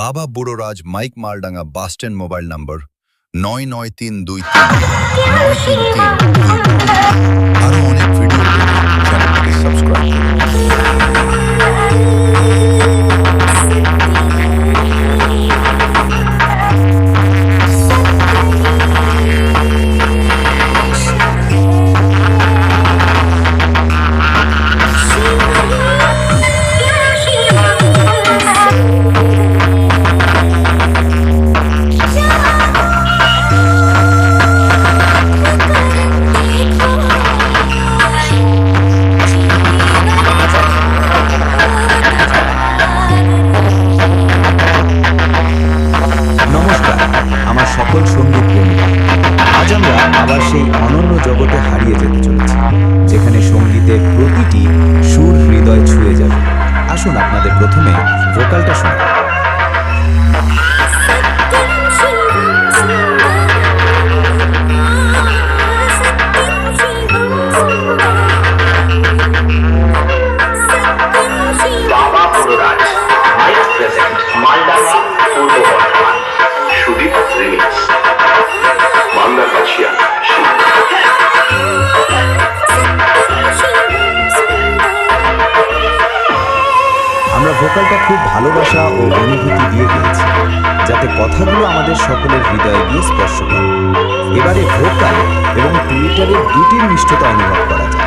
বাবা Buroraj mic Maldanga bus stand mobile number 9932393333। আরো অনেক ভিডিও চ্যানেলটিকে সাবস্ক্রাইব সকল সঙ্গীত প্রেমীরা, আজ আমরা আবার সেই অনন্য জগতে হারিয়ে যেতে চলেছি, যেখানে সঙ্গীতের প্রতিটি সুর হৃদয় ছুঁয়ে যাবে। আসুন আপনাদের প্রথমে ভোকালটা শোনাই। বাবা বুড়োরাজ মাইক প্রেজেন্ট মালডাঙ্গা পূর্ব বর্ধমান সুদীপ রিমিক্স মালদা কাছিয়া আমরা ভোকালটা খুব ভালোবাসা ও অনুভূতি দিয়ে গেয়েছি, যাতে কথাগুলো আমাদের সকলের হৃদয়ে গিয়ে স্পর্শ করে। এবারে ভোকাল এবং টুইটারের দুটির নিষ্ঠতা অনুভব করা যায়।